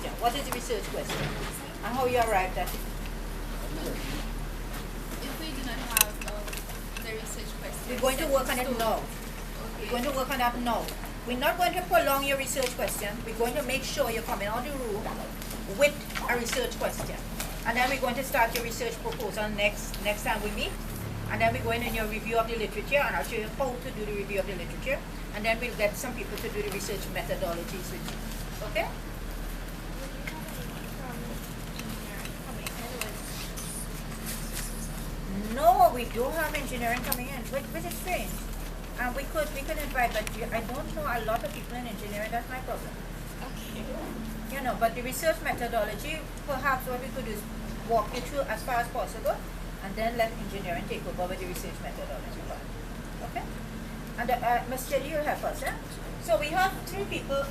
question. What is the research question? And how you arrived at it? If we do not have the research question, We're going to work on it now. Okay. We're going to work on that now. We're not going to prolong your research question. We're going to make sure you're coming out of the room with a research question. And then we're going to start your research proposal next time we meet. And then we're going in your review of the literature, and I'll show you how to do the review of the literature. And then we'll get some people to do the research methodologies with you. Okay? No, we don't have engineering coming in, which is strange. And we could invite, but I don't know a lot of people in engineering. That's my problem. Okay. You know, but the research methodology, perhaps what we could do is walk you through as far as possible, and then let engineering take over with the research methodology part. Okay? And Ms. Chedi, you'll help us, eh? So we have 4 people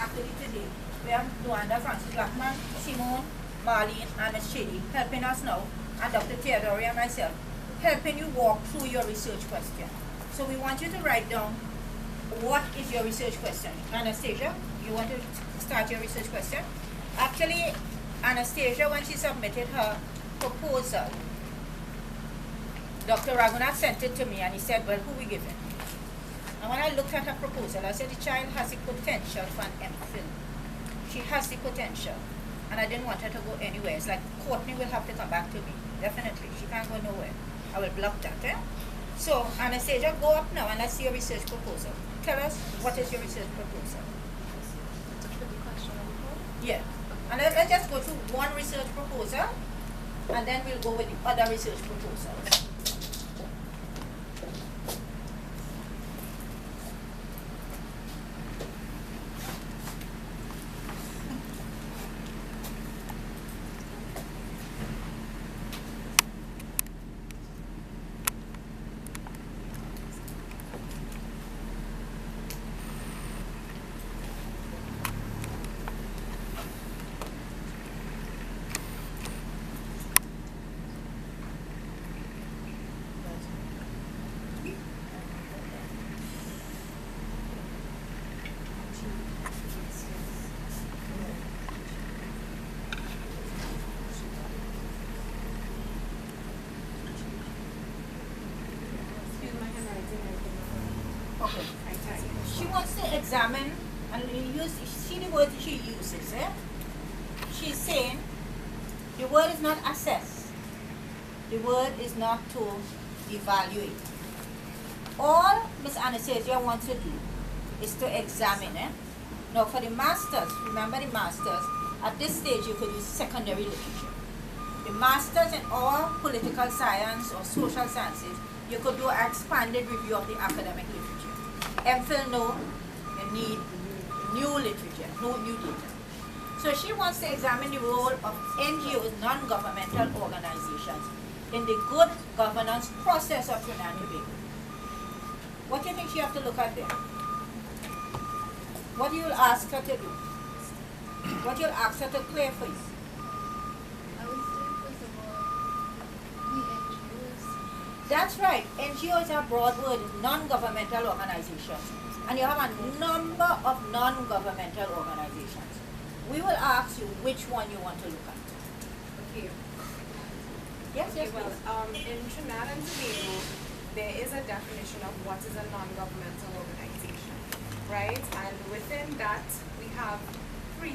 actually today. We have Luanda, Francis Blackman, Simone, Marlene, and Ms. Chedi helping us now, and Dr. Theodore and myself helping you walk through your research question. So we want you to write down what is your research question. Anastasia, you want to start your research question? Actually, Anastasia, when she submitted her proposal, Dr. Raghunath sent it to me and he said, well, who we giving? And when I looked at her proposal, I said, the child has the potential for an MPhil. She has the potential. And I didn't want her to go anywhere. It's like Courtney will have to come back to me. Definitely. She can't go nowhere. I will block that. Eh? So, Anastasia, go up now and let's see your research proposal. Tell us, what is your research proposal? Yeah. And let's just go through one research proposal, and then we'll go with the other research proposals. Okay. She wants to examine and see the word she uses. Eh? She's saying the word is not assess. The word is not to evaluate. All Miss Anastasia wants to do is to examine. Eh? Now for the masters, remember the masters, at this stage you could use secondary literature. The masters in all political science or social sciences, you could do an expanded review of the academic literature. MPhil, no, you need new literature, no new data. So she wants to examine the role of NGOs, non-governmental organizations, in the good governance process of Trinidad and Tobago. What do you think she has to look at there? What do you ask her to do? What do you ask her to clear for you? I would say, first of all, the NGOs. That's right. NGOs are broad word, non-governmental organizations. And you have a number of non-governmental organizations. We will ask you which one you want to look at. Okay. Yes, Okay, yes, well, please. in Trinidad and Tobago, there is a definition of what is a non-governmental organization, right? And within that, we have 3,000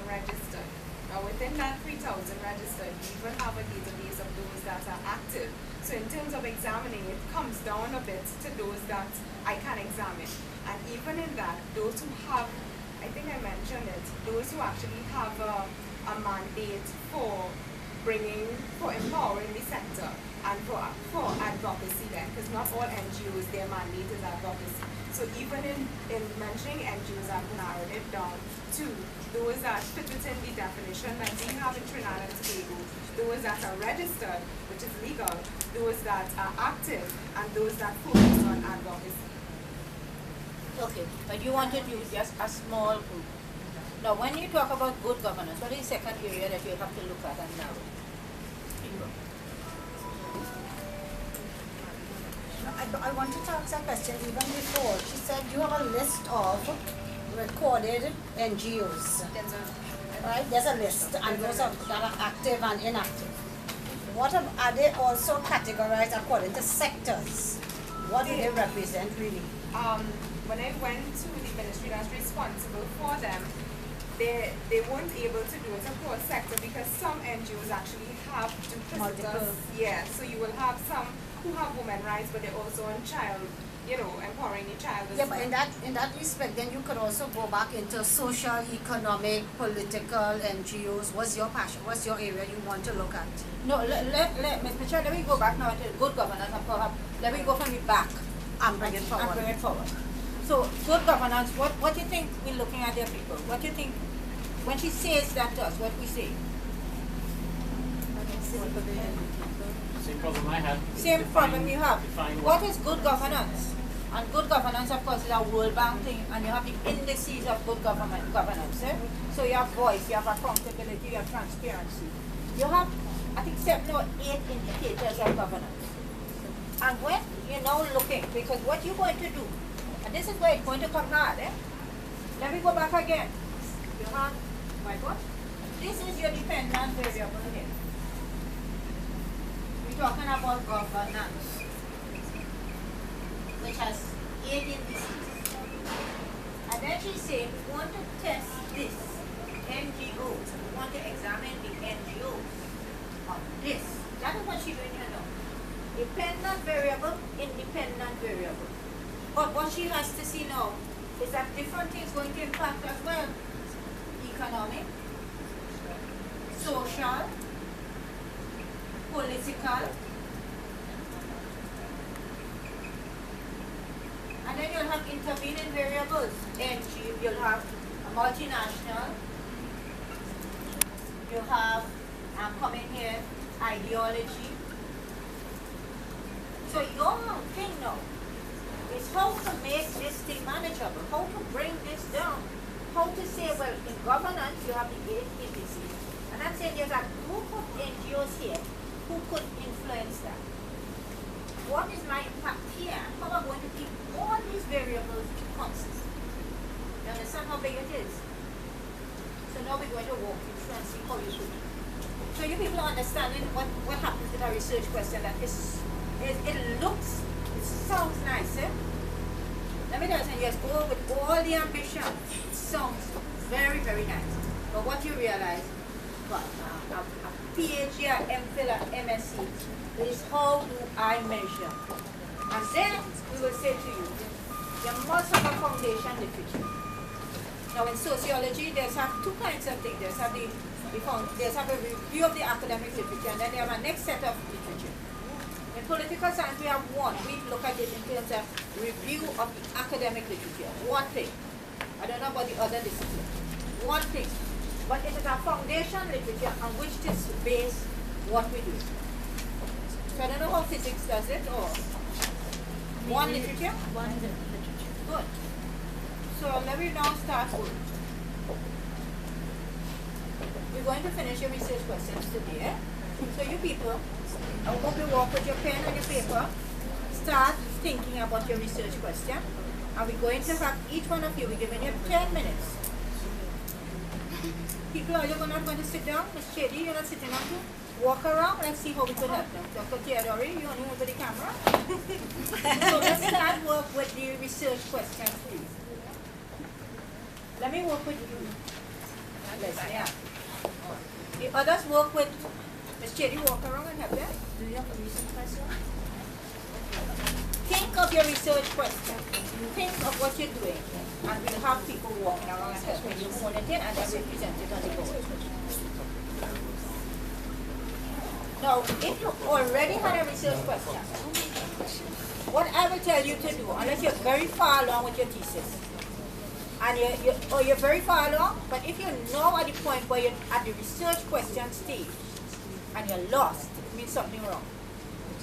registered. Now, within that 3,000 registered, we even have a database of those that are active. So in terms of examining, it comes down a bit to those that I can examine. And even in that, those who have, I think I mentioned it, those who actually have a mandate for empowering the sector and for advocacy then, because not all NGOs, their mandate is advocacy. So even in mentioning NGOs, I've narrowed it down to those that fit within the definition that we have in Trinidad and Tobago, those that are registered, which is legal, those that are active, and those that focus on advocacy. Okay, but you wanted to use just a small group. Now, when you talk about good governance, what is the second area that you have to look at and narrow? I wanted to ask a question even before. She said you have a list of recorded NGOs. right? There's a list, and those that are active and inactive. Are they also categorized according to sectors? What do they represent really? When I went to the ministry that's responsible for them, they weren't able to do it across sector because some NGOs actually have Multiple. Yeah, so you will have some who have women rights, but they're also on child, empowering the child. Yeah, but in that respect, then you could also go back into social, economic, political NGOs. What's your passion? What's your area you want to look at? No, Ms. Mitchell, let me go back now to good governance and perhaps let me go from the back And bring it forward. and bring it forward. So, good governance, what do you think we're looking at there, people? What do you think, when she says that to us, what we say? Same problem I had. Same problem you have. Define What is good governance? And good governance, of course, is a World Bank thing, and you have the indices of good governance. So you have voice, you have accountability, you have transparency. You have, I think, 7 or 8 indicators of governance. And when you're now looking, because what you're going to do, and this is where it's going to come hard, let me go back again. You have, my God, this is your dependent variable here. We're talking about governance, which has 8 indices. And then she said, we want to test this NGOs. We want to examine the NGOs of this. That is what she's doing here now. Dependent variable, independent variable. But what she has to see now is that different things going to impact as well. Economic, social, political, and then you'll have intervening variables. You'll have a multinational, you have, I'm coming here, ideology. So your thing now is how to make this thing manageable, how to bring this down, how to say, well, in governance you have the 8 indices. And I'm saying there's a group of NGOs here who could influence that. What is my impact here? How am I going to keep all these variables constant? You understand how big it is? So now we're going to walk you through and see how you should do. So you people are understanding what happens with a research question that it sounds nice, eh? Let me tell you, yes, go with all the ambition. It sounds very, very nice. But what you realize, well, a PhD, a MPhil, a MSc, is how do I measure? And then we will say to you, you must have a foundation literature. Now in sociology, there's have 2 kinds of things. There's have there's have a review of the academic literature, and then they have a next set of literature. In political science, we have 1. We look at it in terms of review of the academic literature. 1 thing. I don't know about the other discipline. 1 thing. But it is a foundation literature on which to base what we do. So I don't know how physics does it, or 1 literature? 1 literature. Good. So let me now start with. We're going to finish your research questions today. So you people, I hope you walk with your pen and your paper. Start thinking about your research question. And we're going to have each one of you, we're giving you 10 minutes. People, are you not going to sit down? Ms. Chedi, you're not sitting down too? Walk around, let's see how we could help them. Dr. Theodore, you only over the camera. So let's start work with the research questions, please. Let me work with you. Yeah. The others work with Ms. Chedi, walk around and help them. Do you have a research question? Think of your research question. Think of what you're doing. And we'll have people walking around and helping you hone it in, and then we'll present it on the board. Now, if you already had a research question, what I will tell you to do, unless you're very far along with your thesis, and you're very far along, but if you're now at the point where you're at the research question stage, and you're lost, it means something wrong.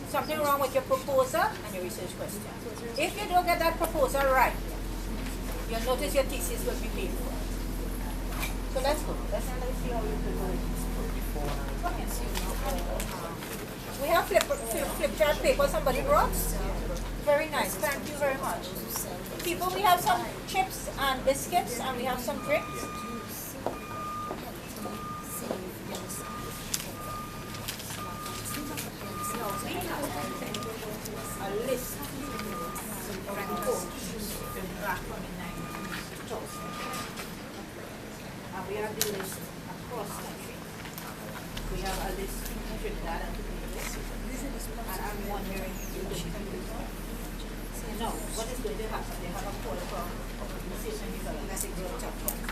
Something wrong with your proposal and your research question. If you don't get that proposal right, you'll notice your thesis will be paid for. So let's go. Let's see how you can do it. We have flip chart paper somebody brought. Very nice. Thank you very much. People, we have some chips and biscuits, and we have some drinks. we have the list across country. We have a list in Trinidad and Tobago. And I'm wondering if you can do that. No, what is going to happen? They have a call for organization development.